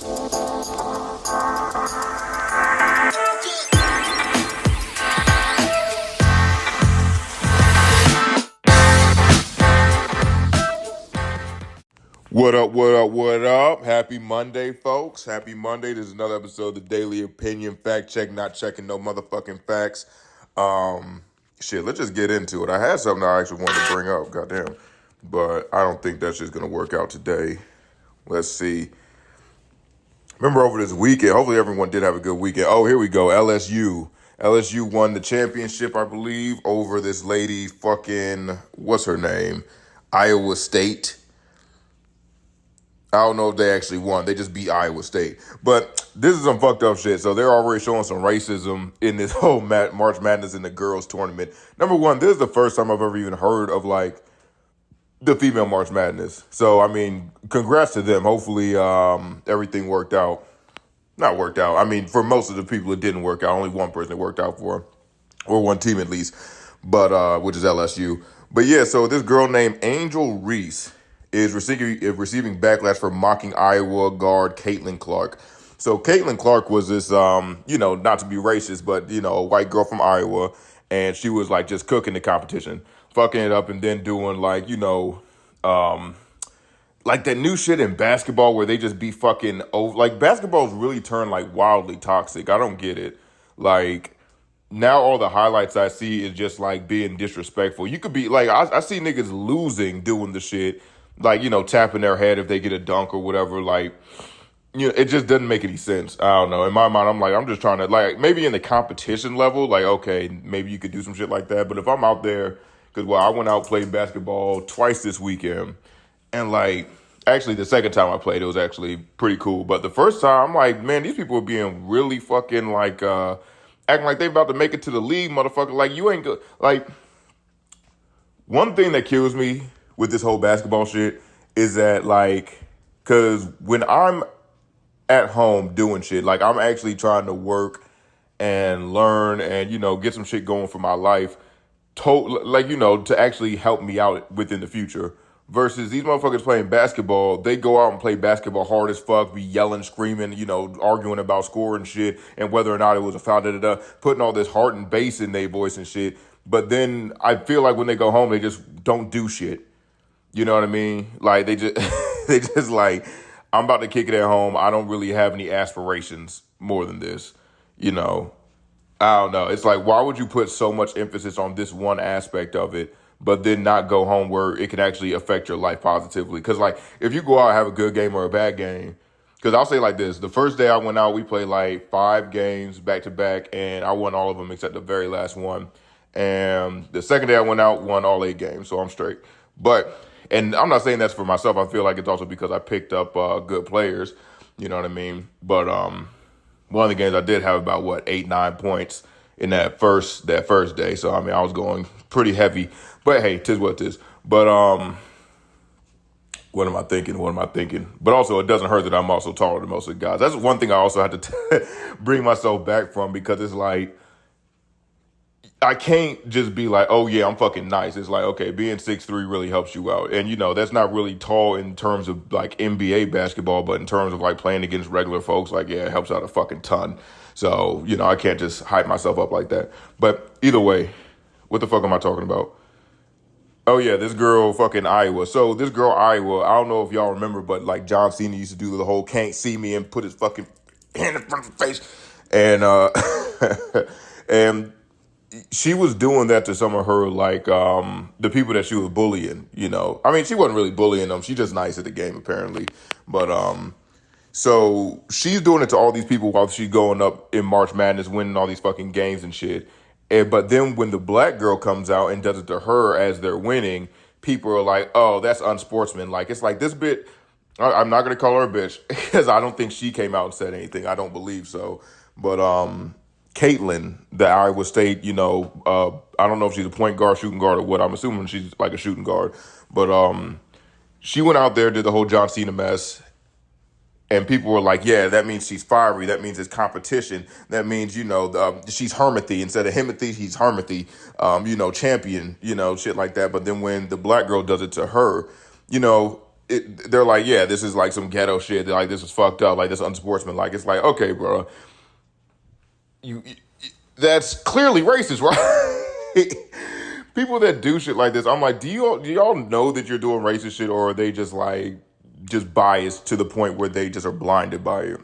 What up, what up, what up? Happy Monday, folks. Happy Monday. This is another episode of the Daily Opinion Fact Check, not checking no motherfucking facts. Let's just get into it. I had something I actually wanted to bring up, goddamn. But I don't think that's just going to work out today. Let's see. Remember over this weekend, hopefully everyone did have a good weekend. Oh, here we go, LSU. LSU won the championship, I believe, over this lady what's her name? Iowa State. I don't know if they actually won. They just beat Iowa State. But this is some fucked up shit. So they're already showing some racism in this whole March Madness in the girls tournament. Number one, this is the first time I've ever even heard of the female March Madness. So, I mean, congrats to them. Hopefully everything worked out. Not worked out. I mean, for most of the people, it didn't work out. Only one person it worked out for, or one team at least, but which is LSU. But yeah, so this girl named Angel Reese is receiving backlash for mocking Iowa guard Caitlin Clark. So Caitlin Clark was this, not to be racist, but, a white girl from Iowa, and she was, just cooking the competition, fucking it up, and then doing, that new shit in basketball where they just be fucking over. Basketball's really turned, wildly toxic. I don't get it. Now all the highlights I see is just, being disrespectful. You could be, I see niggas losing doing the shit, tapping their head if they get a dunk or whatever. It just doesn't make any sense. I don't know. In my mind, I'm just trying to, maybe in the competition level, okay, maybe you could do some shit like that. But if I'm out there, because, I went out, played basketball twice this weekend. And, actually, the second time I played, it was actually pretty cool. But the first time, I'm like, man, these people are being really fucking, acting like they about to make it to the league, motherfucker. You ain't good. One thing that kills me with this whole basketball shit is that, because when I'm at home doing shit, I'm actually trying to work and learn and, get some shit going for my life, to actually help me out within the future. Versus these motherfuckers playing basketball, they go out and play basketball hard as fuck, be yelling, screaming, arguing about scoring shit and whether or not it was a foul, putting all this heart and bass in their voice and shit. But then I feel like when they go home, they just don't do shit. You know what I mean? They just, I'm about to kick it at home. I don't really have any aspirations more than this, I don't know. It's why would you put so much emphasis on this one aspect of it, but then not go home where it can actually affect your life positively? Because, if you go out and have a good game or a bad game, because I'll say this, the first day I went out, we played 5 games back to back, and I won all of them except the very last one. And the second day I went out, won all 8 games, so I'm straight. And I'm not saying that's for myself. I feel like it's also because I picked up good players. You know what I mean? But one of the games I did have about 8-9 points in that first day. So I mean I was going pretty heavy. But hey, 'tis what 'tis. But what am I thinking? But also it doesn't hurt that I'm also taller than most of the guys. That's one thing I also had to bring myself back from, because it's I can't just be oh yeah, I'm fucking nice. It's okay, being 6'3" really helps you out. And, that's not really tall in terms of NBA basketball, but in terms of playing against regular folks, yeah, it helps out a fucking ton. So, I can't just hype myself up like that. But either way, what the fuck am I talking about? Oh yeah, this girl fucking Iowa. So this girl Iowa, I don't know if y'all remember, but John Cena used to do the whole can't see me and put his fucking hand in front of his face. And, and she was doing that to some of her, the people that she was bullying, I mean, she wasn't really bullying them. She's just nice at the game, apparently. But, so she's doing it to all these people while she's going up in March Madness, winning all these fucking games and shit. But then when the black girl comes out and does it to her as they're winning, people are oh, that's unsportsmanlike. It's this bit, I'm not going to call her a bitch because I don't think she came out and said anything. I don't believe so. But, Caitlin, the Iowa State, I don't know if she's a point guard, shooting guard, or what. I'm assuming she's a shooting guard. But she went out there, did the whole John Cena mess, and people were yeah, that means she's fiery. That means it's competition. That means, she's Hermithy. Instead of Himothy, she's Hermithy, champion, shit like that. But then when the black girl does it to her, they're like, yeah, this is like some ghetto shit. They're like, this is fucked up. Like, this unsportsmanlike. It's like, okay, bro, you that's clearly racist, right? People that do shit like this, I'm like, do y'all know that you're doing racist shit, or are they just like just biased to the point where they just are blinded by it?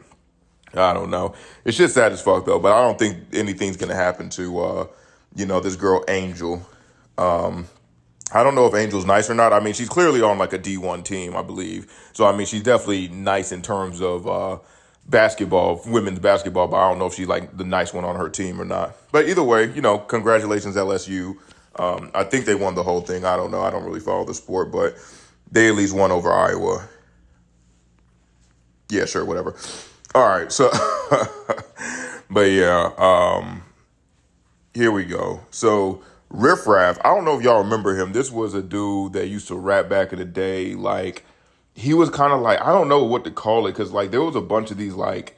I don't know. It's just sad as fuck though, but I don't think anything's gonna happen to this girl Angel. I don't know if Angel's nice or not. I mean, she's clearly on like a D1 team, I believe. So I mean, she's definitely nice in terms of basketball, women's basketball, but I don't know if she's like the nice one on her team or not. But either way, congratulations LSU. I think they won the whole thing. I don't know. I don't really follow the sport, but they at least won over Iowa. Yeah, sure, whatever. All right, so, but yeah, here we go. So Riff Raff, I don't know if y'all remember him. This was a dude that used to rap back in the day. Like, he was kind of like, I don't know what to call it, because like there was a bunch of these like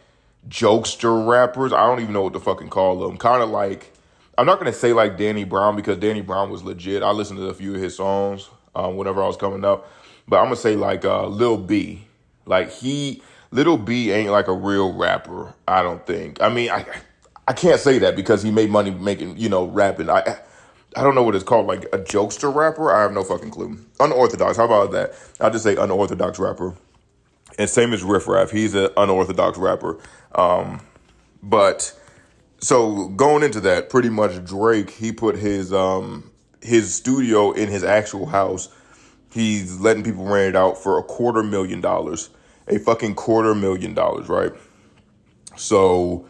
jokester rappers. I don't even know what to fucking call them. Kind of like, I'm not gonna say like Danny Brown, because Danny Brown was legit. I listened to a few of his songs whenever I was coming up, but I'm gonna say like Lil B. Like Lil B ain't like a real rapper, I don't think. I mean, I can't say that because he made money making, rapping. I don't know what it's called, like a jokester rapper? I have no fucking clue. Unorthodox, how about that? I'll just say unorthodox rapper. And same as Riff Raff, he's an unorthodox rapper. But so going into that, pretty much Drake, he put his studio in his actual house. He's letting people rent it out for $250,000. A fucking $250,000, right? So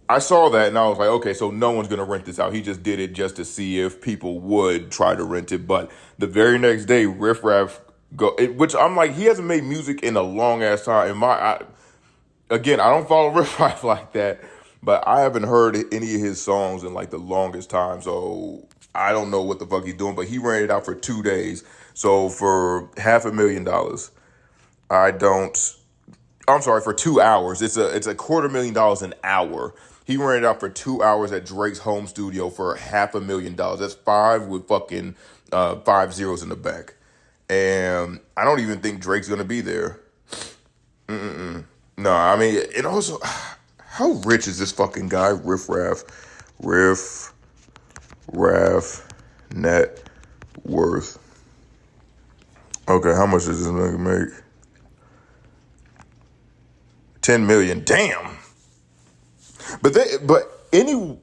I saw that and I was like, okay, so no one's gonna rent this out. He just did it just to see if people would try to rent it. But the very next day, Riff Raff which I'm like, he hasn't made music in a long ass time. Again, I don't follow Riff Raff like that, but I haven't heard any of his songs in like the longest time. So I don't know what the fuck he's doing. But he ran it out for 2 days. So for $500,000. For 2 hours. It's a $250,000 an hour. He ran it out for 2 hours at Drake's home studio for $500,000. That's 5 with fucking 5 zeros in the back. And I don't even think Drake's gonna be there. No, I mean, and also, how rich is this fucking guy, Riff Raff? Riff Raff net worth. Okay, how much does this nigga make? 10 million. Damn. But any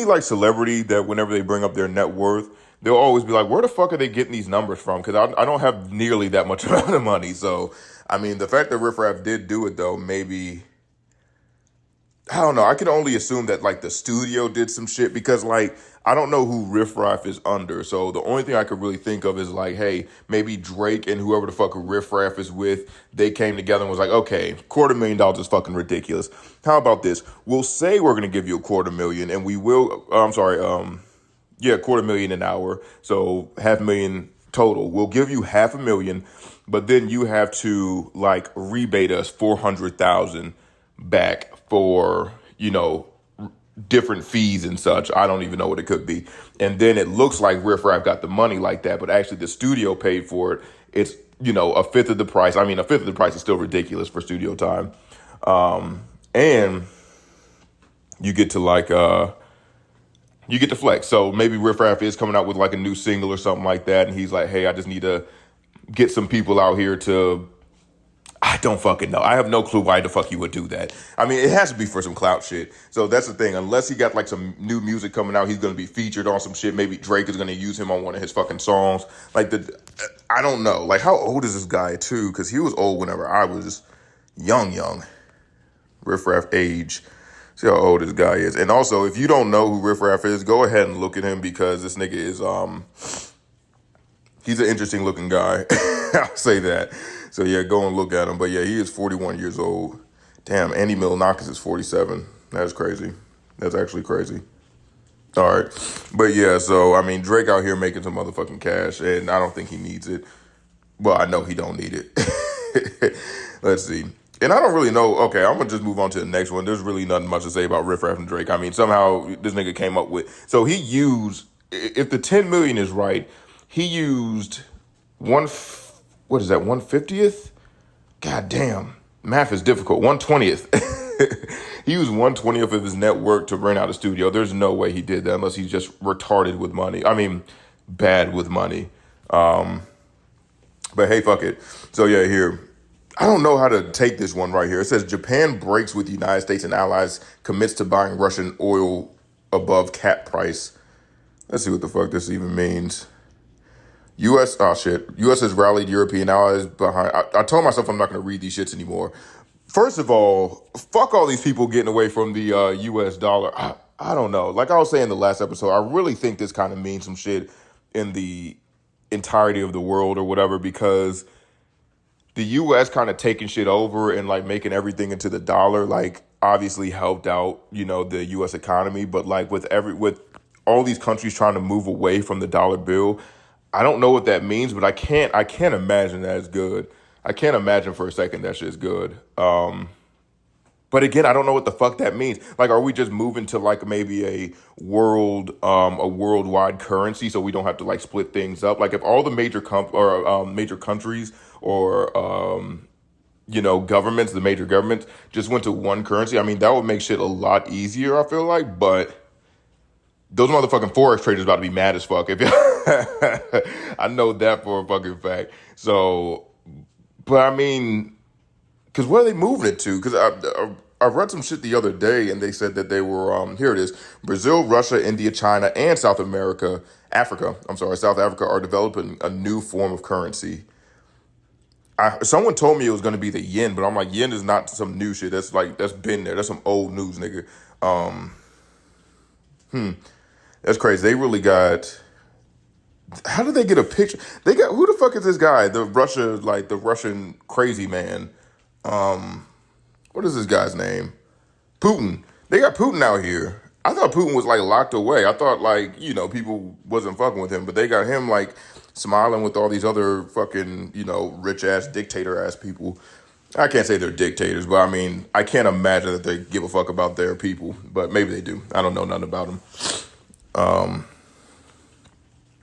like celebrity that whenever they bring up their net worth, they'll always be like, where the fuck are they getting these numbers from? Because I don't have nearly that much amount of money. So, I mean, the fact that Riff Raff did do it, though, maybe, I don't know. I can only assume that, like, the studio did some shit because, like, I don't know who Riff Raff is under. So the only thing I could really think of is, like, hey, maybe Drake and whoever the fuck Riff Raff is with, they came together and was like, okay, $250,000 is fucking ridiculous. How about this? We'll say we're going to give you $250,000 and we will, $250,000 an hour. So $500,000 total. We'll give you $500,000, but then you have to, like, rebate us $400,000 back for, different fees and such. I don't even know what it could be. And then it looks like Riff Raff got the money like that, but actually the studio paid for it. It's, a fifth of the price. I mean, a fifth of the price is still ridiculous for studio time. And you get to you get to flex. So maybe Riff Raff is coming out with like a new single or something like that. And he's like, hey, I just need to get some people out here to, I don't fucking know. I have no clue why the fuck he would do that. I mean, it has to be for some clout shit. So that's the thing. Unless he got like some new music coming out, he's going to be featured on some shit. Maybe Drake is going to use him on one of his fucking songs. Like I don't know. Like how old is this guy too? Because he was old whenever I was young. Riff Raff age. See how old this guy is. And also, if you don't know who Riff Raff is, go ahead and look at him because this nigga is, he's an interesting looking guy. I'll say that. So yeah, go and look at him. But yeah, he is 41 years old. Damn, Andy Milonakis is 47. That's crazy. That's actually crazy. All right. But yeah, so, I mean, Drake out here making some motherfucking cash, and I don't think he needs it. Well, I know he don't need it. Let's see. And I don't really know. Okay, I'm going to just move on to the next one. There's really nothing much to say about Riff Raff and Drake. I mean, somehow this nigga came up with... So he used... If the 10 million is right, he used what is that, 150th? God damn, math is difficult. 120th. He used 120th of his net worth to rent out a studio. There's no way he did that unless he's just retarded with money. I mean, bad with money. But hey, fuck it. So yeah, here. I don't know how to take this one right here. It says Japan breaks with the United States and allies, commits to buying Russian oil above cap price. Let's see what the fuck this even means. U.S. U.S. has rallied European allies behind. I told myself I'm not going to read these shits anymore. First of all, fuck all these people getting away from the U.S. dollar. I don't know. Like I was saying in the last episode, I really think this kind of means some shit in the entirety of the world or whatever, because the U.S. kind of taking shit over and like making everything into the dollar, like obviously helped out, the U.S. economy. But like with all these countries trying to move away from the dollar bill, I don't know what that means, but I can't imagine that it's good. I can't imagine for a second that shit's good. But again, I don't know what the fuck that means. Like, are we just moving to like maybe a worldwide currency so we don't have to like split things up? Like if all the major major countries or governments, the major governments just went to one currency, I mean, that would make shit a lot easier, I feel like. But those motherfucking forex traders about to be mad as fuck. I know that for a fucking fact. So, but I mean, because where are they moving it to? Because I read some shit the other day and they said that they were, here it is, Brazil, Russia, India, China, and South Africa are developing a new form of currency. Someone told me it was going to be the yen, but I'm like, yen is not some new shit. That's been there. That's some old news, nigga. That's crazy. They really got, how did they get a picture? They got, who the fuck is this guy? The Russian crazy man. What is this guy's name? Putin. They got Putin out here. I thought Putin was like locked away. I thought people wasn't fucking with him, but they got him like smiling with all these other fucking, rich ass dictator ass people. I can't say they're dictators, but I mean, I can't imagine that they give a fuck about their people, but maybe they do. I don't know nothing about them.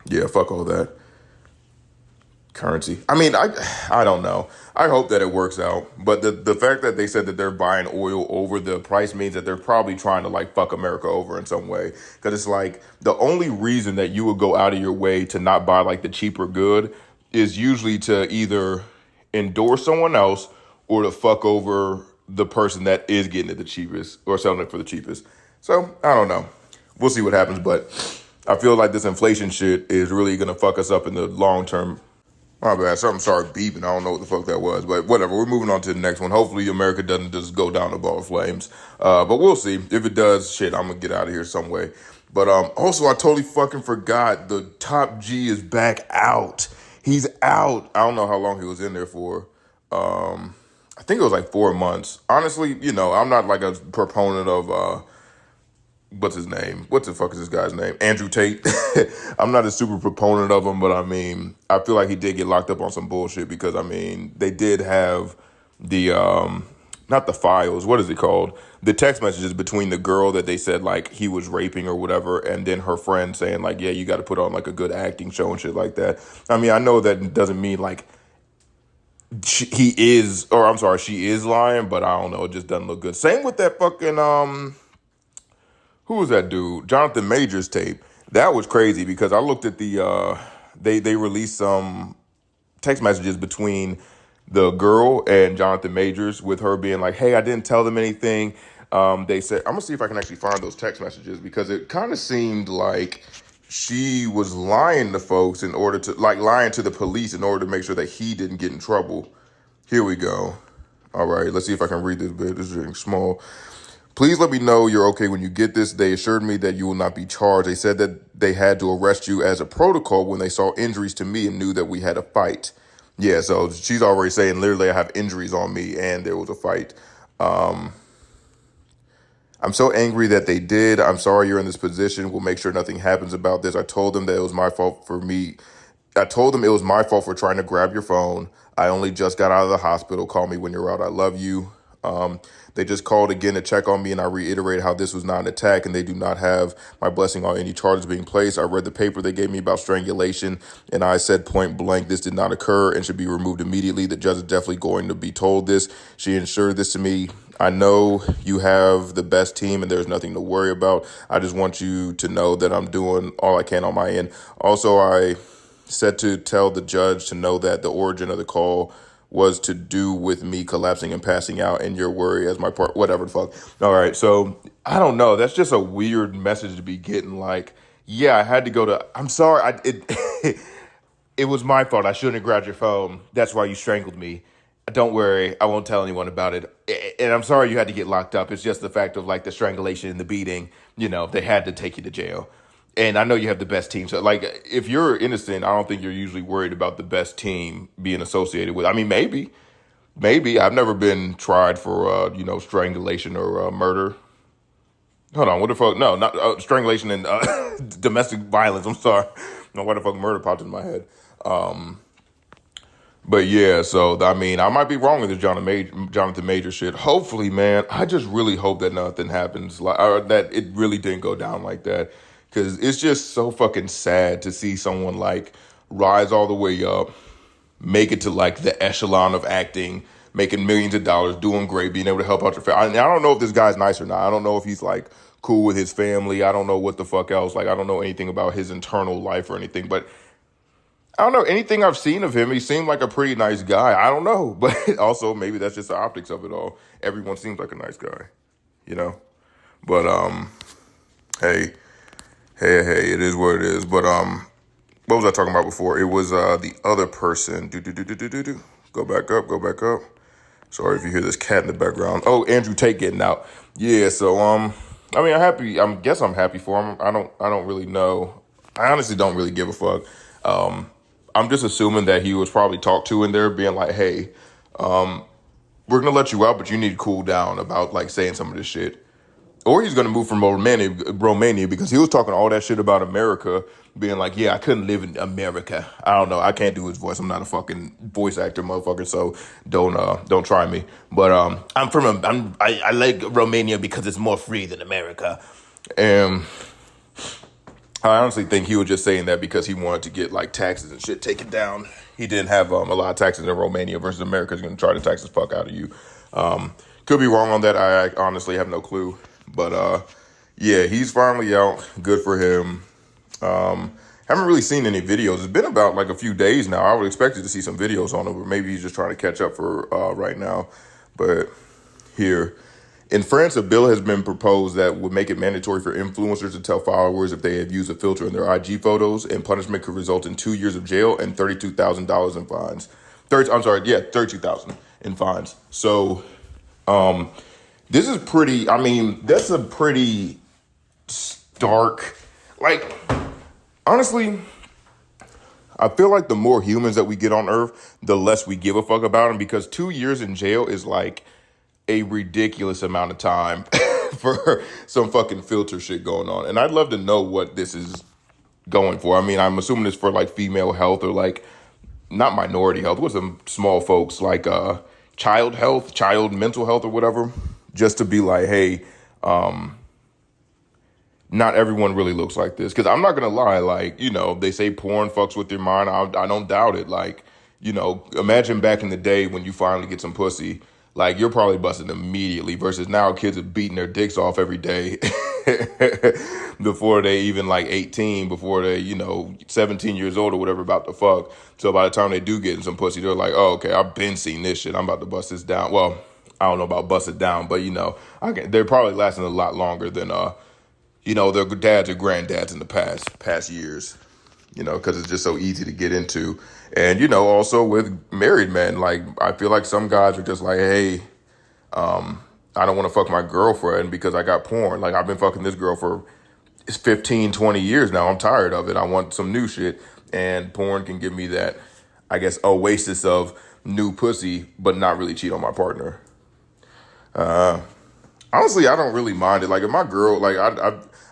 Yeah, fuck all that. Currency. I mean, I don't know. I hope that it works out. But the fact that they said that they're buying oil over the price means that they're probably trying to like fuck America over in some way. Because it's like the only reason that you would go out of your way to not buy like the cheaper good is usually to either endorse someone else or to fuck over the person that is getting it the cheapest or selling it for the cheapest. So I don't know. We'll see what happens. But I feel like this inflation shit is really going to fuck us up in the long term. My bad. Something started beeping. I don't know what the fuck that was, but whatever. We're moving on to the next one. Hopefully America doesn't just go down the ball of flames. But we'll see. If it does, shit, I'm going to get out of here some way. But also, I totally fucking forgot. The Top G is back out. He's out. I don't know how long he was in there for. I think it was like 4 months. Honestly, I'm not like a proponent of... what's his name? What the fuck is this guy's name? Andrew Tate. I'm not a super proponent of him, but I mean, I feel like he did get locked up on some bullshit because, I mean, they did have the, not the files, what is it called? The text messages between the girl that they said, like, he was raping or whatever, and then her friend saying, like, yeah, you got to put on, like, a good acting show and shit like that. I mean, I know that doesn't mean, like, she is lying, but I don't know, it just doesn't look good. Same with that fucking, who was that dude? Jonathan Majors tape. That was crazy because I looked at the, they released some text messages between the girl and Jonathan Majors with her being like, hey, I didn't tell them anything. They said, I'm going to see if I can actually find those text messages because it kind of seemed like she was lying to folks lying to the police in order to make sure that he didn't get in trouble. Here we go. All right, let's see if I can read this bit. This is getting small. Please let me know you're okay when you get this. They assured me that you will not be charged. They said that they had to arrest you as a protocol when they saw injuries to me and knew that we had a fight. Yeah, so she's already saying literally I have injuries on me and there was a fight. I'm so angry that they did. I'm sorry you're in this position. We'll make sure nothing happens about this. I told them that it was my fault for trying to grab your phone. I only just got out of the hospital. Call me when you're out. I love you. They just called again to check on me, and I reiterated how this was not an attack and they do not have my blessing on any charges being placed. I read the paper they gave me about strangulation, and I said point blank, this did not occur and should be removed immediately. The judge is definitely going to be told this. She ensured this to me. I know you have the best team and there's nothing to worry about. I just want you to know that I'm doing all I can on my end. Also, I said to tell the judge to know that the origin of the call was to do with me collapsing and passing out and your worry as my part, whatever the fuck. All right. So I don't know. That's just a weird message to be getting. Like, yeah, I had to go to, I'm sorry. It was my fault. I shouldn't have grabbed your phone. That's why you strangled me. Don't worry. I won't tell anyone about it. And I'm sorry you had to get locked up. It's just the fact of like the strangulation and the beating, they had to take you to jail. And I know you have the best team. So, like, if you're innocent, I don't think you're usually worried about the best team being associated with. I mean, maybe. I've never been tried for, strangulation or murder. Hold on. What the fuck? No, not strangulation and domestic violence. I'm sorry. No, what the fuck murder popped in my head. But yeah, so, I mean, I might be wrong with this Jonathan Major shit. Hopefully, man, I just really hope that nothing happens, or that it really didn't go down like that. Because it's just so fucking sad to see someone like rise all the way up, make it to like the echelon of acting, making millions of dollars, doing great, being able to help out your family. I don't know if this guy's nice or not. I don't know if he's like cool with his family. I don't know what the fuck else. Like, I don't know anything about his internal life or anything. But I don't know. Anything I've seen of him, he seemed like a pretty nice guy. I don't know. But also maybe that's just the optics of it all. Everyone seems like a nice guy, But, hey, it is what it is. But what was I talking about before? It was the other person. Go back up. Sorry if you hear this cat in the background. Oh, Andrew Tate getting out. Yeah. So I mean, I'm happy. I guess I'm happy for him. I don't really know. I honestly don't really give a fuck. I'm just assuming that he was probably talked to in there, being like, hey, we're gonna let you out, but you need to cool down about like saying some of this shit. Or he's going to move from Romania because he was talking all that shit about America, being like, yeah, I couldn't live in America. I don't know. I can't do his voice. I'm not a fucking voice actor, motherfucker. So don't try me. But I like Romania because it's more free than America. And I honestly think he was just saying that because he wanted to get like taxes and shit taken down. He didn't have a lot of taxes in Romania versus America is going to try to tax the fuck out of you. Could be wrong on that. I honestly have no clue. But, yeah, he's finally out. Good for him. Haven't really seen any videos. It's been about like a few days now. I would expect to see some videos on him, or maybe he's just trying to catch up for right now. But here in France, a bill has been proposed that would make it mandatory for influencers to tell followers if they have used a filter in their IG photos, and punishment could result in 2 years of jail and $32,000 in fines. $32,000 in fines. So, this is pretty, I mean, that's a pretty stark, like, honestly, I feel like the more humans that we get on Earth, the less we give a fuck about them, because 2 years in jail is like a ridiculous amount of time for some fucking filter shit going on. And I'd love to know what this is going for. I mean, I'm assuming it's for like female health or like, not minority health, what's some small folks, like child health, child mental health or whatever. Just to be like, hey, not everyone really looks like this. Because I'm not going to lie, like, they say porn fucks with your mind. I don't doubt it. Like, imagine back in the day when you finally get some pussy, like, you're probably busting immediately versus now kids are beating their dicks off every day before they even like 18, before they, 17 years old or whatever about to fuck. So by the time they do get in some pussy, they're like, oh, okay, I've been seeing this shit. I'm about to bust this down. Well, I don't know about bust it down, but they're probably lasting a lot longer than their dads or grandads in the past years, because it's just so easy to get into. And also with married men, like I feel like some guys are just like, hey, I don't want to fuck my girlfriend because I got porn. Like I've been fucking this girl for 15, 20 years now. I'm tired of it. I want some new shit, and porn can give me that, I guess, oasis of new pussy, but not really cheat on my partner. Honestly, I don't really mind it. Like if my girl, like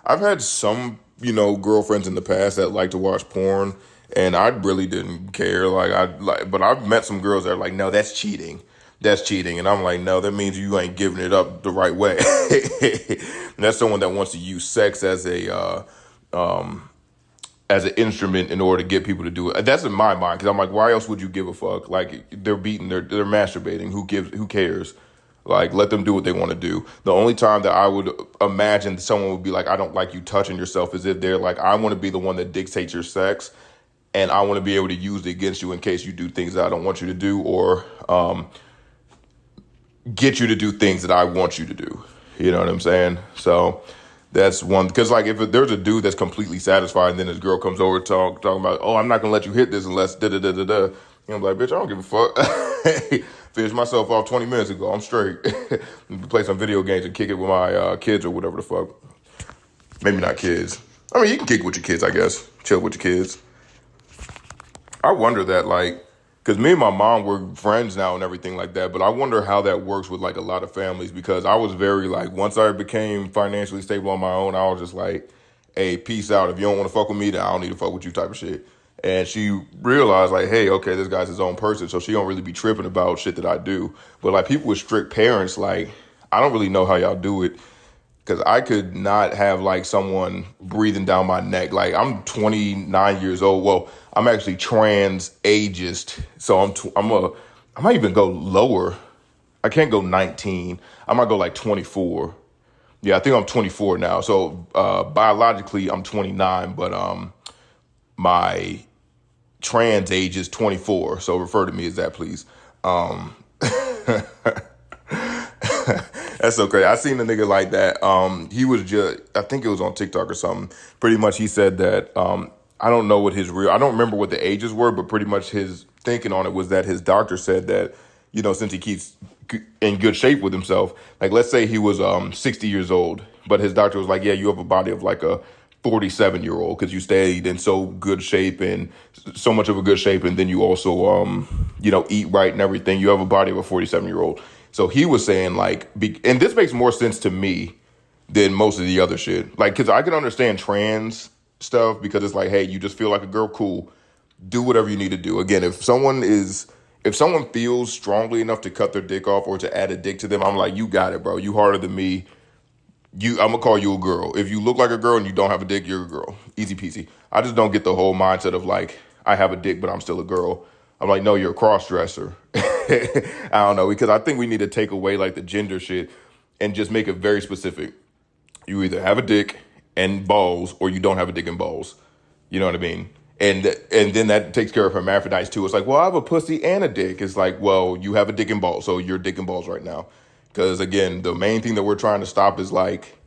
I've had some, girlfriends in the past that like to watch porn, and I really didn't care. But I've met some girls that are like, no, that's cheating. that's cheating. And I'm like, no, that means you ain't giving it up the right way. And that's someone that wants to use sex as an instrument in order to get people to do it. That's in my mind, because I'm like, why else would you give a fuck? Like, they're beating, they're masturbating. Who cares? Like, let them do what they want to do. The only time that I would imagine someone would be like, I don't like you touching yourself, is if they're like, I want to be the one that dictates your sex, and I want to be able to use it against you in case you do things that I don't want you to do, or get you to do things that I want you to do. You know what I'm saying? So that's one, because like if there's a dude that's completely satisfied and then this girl comes over talking about, oh, I'm not gonna let you hit this unless da da da da da. You know, I'm like, bitch, I don't give a fuck. Finished myself off 20 minutes ago. I'm straight. Play some video games and kick it with my kids or whatever the fuck. Maybe not kids. I mean, you can kick it with your kids, I guess. Chill with your kids. I wonder that, like, because me and my mom were friends now and everything like that, but I wonder how that works with, like, a lot of families, because I was very, like, once I became financially stable on my own, I was just like, hey, peace out. If you don't want to fuck with me, then I don't need to fuck with you type of shit. And she realized, like, hey, okay, this guy's his own person, so she don't really be tripping about shit that I do. But, like, people with strict parents, like, I don't really know how y'all do it, because I could not have, like, someone breathing down my neck. Like, I'm 29 years old. Well, I'm actually trans ageist, so I might even go lower. I can't go 19. I might go, like, 24. Yeah, I think I'm 24 now. So, biologically, I'm 29, but my trans age is 24, so refer to me as that, please. That's okay. I seen a nigga like that. He was just, I think it was on TikTok or something. Pretty much he said that, I don't know what I don't remember what the ages were, but pretty much his thinking on it was that his doctor said that, you know, since he keeps in good shape with himself, like let's say he was 60 years old, but his doctor was like, yeah, you have a body of like a 47-year-old because you stayed in so good shape and so much of a good shape, and then you also you know, eat right and everything. You have a body of a 47-year-old. So he was saying like, and this makes more sense to me than most of the other shit. Like, because I can understand trans stuff because it's like, hey, you just feel like a girl, cool. Do whatever you need to do. Again, if someone feels strongly enough to cut their dick off or to add a dick to them, I'm like, you got it, bro. You harder than me. I'm gonna call you a girl. If you look like a girl and you don't have a dick, you're a girl. Easy peasy. I just don't get the whole mindset of like, I have a dick, but I'm still a girl. I'm like, no, you're a cross-dresser. I don't know, because I think we need to take away like the gender shit and just make it very specific. You either have a dick and balls or you don't have a dick and balls. You know what I mean? And then that takes care of hermaphrodites too. It's like, well, I have a pussy and a dick. It's like, well, you have a dick and balls, so you're dick and balls right now. Because again, the main thing that we're trying to stop is like,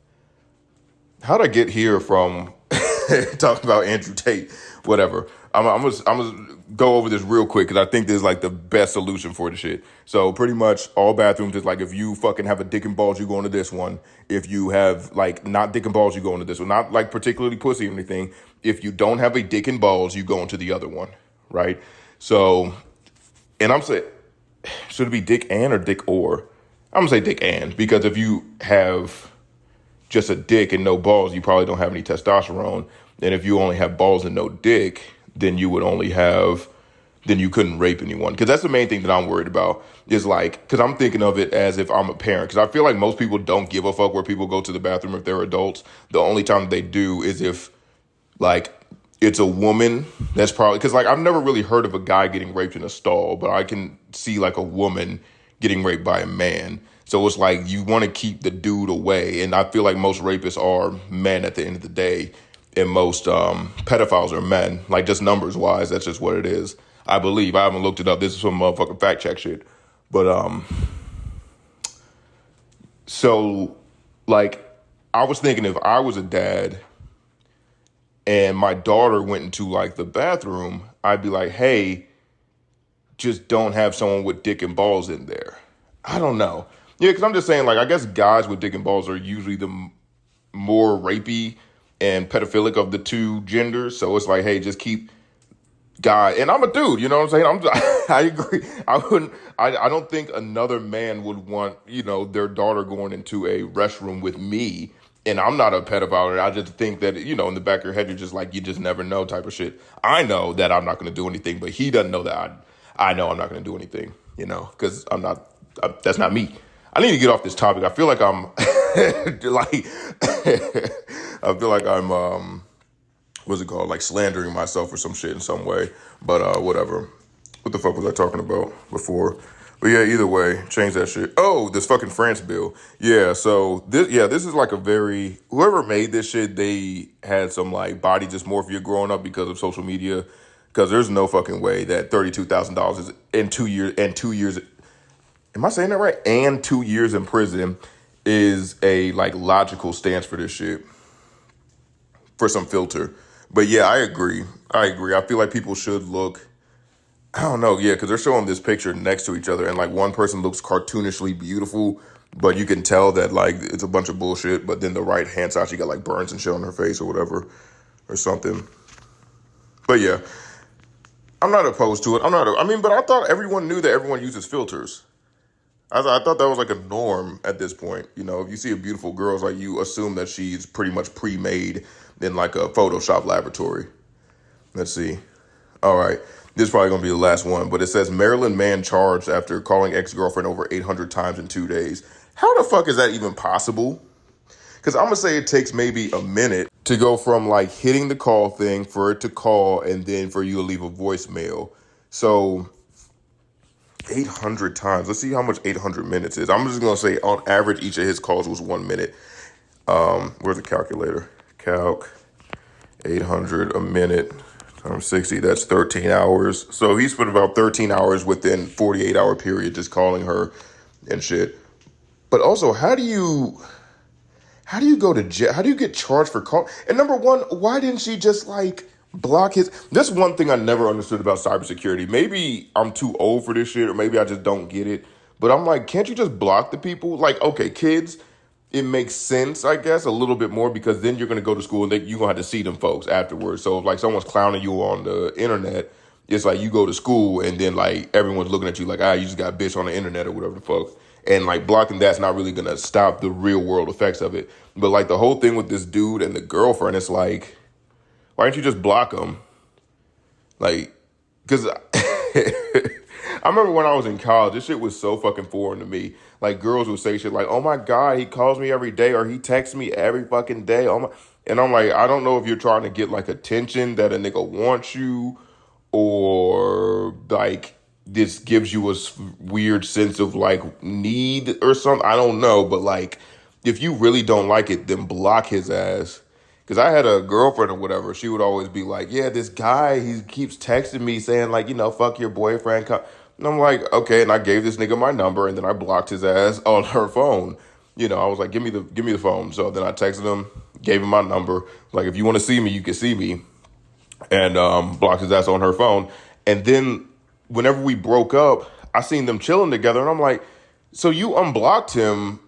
how'd I get here from talking about Andrew Tate? Whatever. I'm gonna go over this real quick because I think this is like the best solution for the shit. So pretty much all bathrooms is like, if you fucking have a dick and balls, you go into this one. If you have like not dick and balls, you go into this one. Not like particularly pussy or anything. If you don't have a dick and balls, you go into the other one, right? So, and I'm saying, should it be dick and or dick or? I'm gonna say dick and, because if you have just a dick and no balls, you probably don't have any testosterone. And if you only have balls and no dick, then you couldn't rape anyone. Because that's the main thing that I'm worried about, is like, because I'm thinking of it as if I'm a parent. Because I feel like most people don't give a fuck where people go to the bathroom if they're adults. The only time they do is if like it's a woman. That's probably, because like I've never really heard of a guy getting raped in a stall, but I can see like a woman getting raped by a man. So it's like you want to keep the dude away. And I feel like most rapists are men at the end of the day. And most pedophiles are men. Like, just numbers wise, that's just what it is. I believe. I haven't looked it up. This is some motherfucking fact check shit. But so like I was thinking, if I was a dad and my daughter went into like the bathroom, I'd be like, hey, just don't have someone with dick and balls in there. I don't know. Yeah, because I'm just saying, like, I guess guys with dick and balls are usually the more rapey and pedophilic of the two genders. So it's like, hey, just keep guy. And I'm a dude, you know what I'm saying? I agree. I don't think another man would want, you know, their daughter going into a restroom with me. And I'm not a pedophile. I just think that, you know, in the back of your head, you're just like, you just never know type of shit. I know that I'm not going to do anything, but he doesn't know that I know I'm not going to do anything, you know, because I'm not That's not me. I need to get off this topic. I feel like I'm like I feel like I'm what's it called? Like slandering myself or some shit in some way. But whatever. What the fuck was I talking about before? But yeah, either way, change that shit. Oh, this fucking France bill. Yeah, so this is like a very, whoever made this shit, they had some like body dysmorphia growing up because of social media. Because there's no fucking way that $32,000 is in 2 years. Am I saying that right? And 2 years in prison is a like logical stance for this shit. For some filter. But yeah, I agree. I feel like people should look, I don't know, yeah, because they're showing this picture next to each other, and like one person looks cartoonishly beautiful, but you can tell that like it's a bunch of bullshit. But then the right hand side, she got like burns and shit on her face or whatever, or something. But yeah, I'm not opposed to it. But I thought everyone knew that everyone uses filters. I thought that was like a norm at this point. You know, if you see a beautiful girl, it's like you assume that she's pretty much pre-made in like a Photoshop laboratory. Let's see. All right. This is probably going to be the last one, but it says Maryland man charged after calling ex-girlfriend over 800 times in 2 days. How the fuck is that even possible? Because I'm going to say it takes maybe a minute to go from like hitting the call thing for it to call and then for you to leave a voicemail. So 800 times. Let's see how much 800 minutes is. I'm just going to say on average, each of his calls was 1 minute. Where's the calculator? Calc 800 a minute. Times 60, that's 13 hours. So he spent about 13 hours within 48-hour period just calling her and shit. But also, how do you go to jail? How do you get charged for call? And number one, why didn't she just like block his? This one thing I never understood about cybersecurity. Maybe I'm too old for this shit, or maybe I just don't get it. But I'm like, can't you just block the people? Like, okay, kids, it makes sense, I guess, a little bit more, because then you're going to go to school and you're going to have to see them folks afterwards. So if like someone's clowning you on the internet, it's like you go to school and then like everyone's looking at you like, you just got a bitch on the internet or whatever the fuck. And like blocking that's not really going to stop the real world effects of it. But like the whole thing with this dude and the girlfriend, it's like, why don't you just block them? Like, because I remember when I was in college, this shit was so fucking foreign to me. Like, girls would say shit like, oh my God, he calls me every day, or he texts me every fucking day. Oh my. And I'm like, I don't know if you're trying to get like attention that a nigga wants you, or like this gives you a weird sense of like need or something. I don't know. But like, if you really don't like it, then block his ass. Because I had a girlfriend or whatever. She would always be like, yeah, this guy, he keeps texting me saying like, fuck your boyfriend. And I'm like, okay. And I gave this nigga my number, and then I blocked his ass on her phone. I was like, give me the phone. So then I texted him, gave him my number. Like, if you want to see me, you can see me. And blocked his ass on her phone. And then whenever we broke up, I seen them chilling together. And I'm like, so you unblocked him?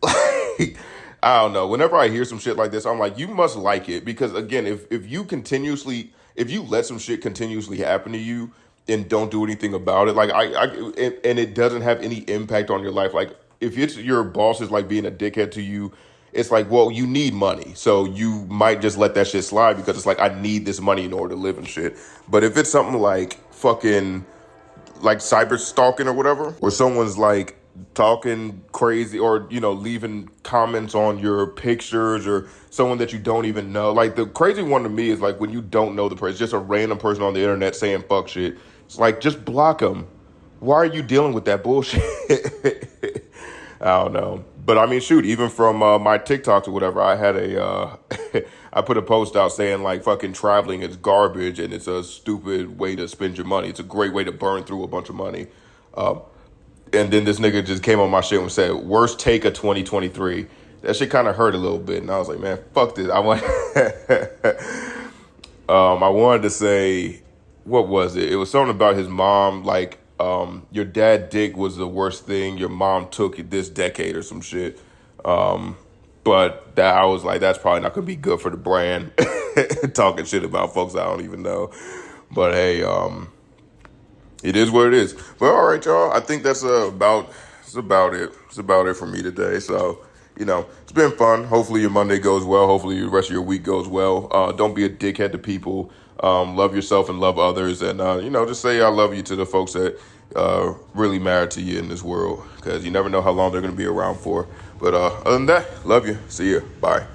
Like, I don't know. Whenever I hear some shit like this, I'm like, you must like it. Because again, if you let some shit continuously happen to you and don't do anything about it, like and it doesn't have any impact on your life. Like, if it's your boss is like being a dickhead to you, it's like, well, you need money. So you might just let that shit slide because it's like, I need this money in order to live and shit. But if it's something like fucking like cyber stalking or whatever, or someone's like talking crazy or, leaving comments on your pictures, or someone that you don't even know. Like, the crazy one to me is like when you don't know the person, just a random person on the internet saying fuck shit. It's like, just block them. Why are you dealing with that bullshit? I don't know. But I mean, shoot, even from my TikToks or whatever, I had I put a post out saying like fucking traveling is garbage and it's a stupid way to spend your money. It's a great way to burn through a bunch of money. And then this nigga just came on my shit and said, worst take of 2023. That shit kind of hurt a little bit. And I was like, man, fuck this. I wanted to say, what was it? It was something about his mom, like, your dad dick was the worst thing your mom took this decade or some shit. But that I was like, that's probably not going to be good for the brand. Talking shit about folks I don't even know. But hey, it is what it is. But all right, y'all. I think that's about it. It's about it for me today. So, it's been fun. Hopefully your Monday goes well. Hopefully the rest of your week goes well. Don't be a dickhead to people. Love yourself and love others. And, just say I love you to the folks that really matter to you in this world, because you never know how long they're going to be around for. But other than that, love you. See you. Bye.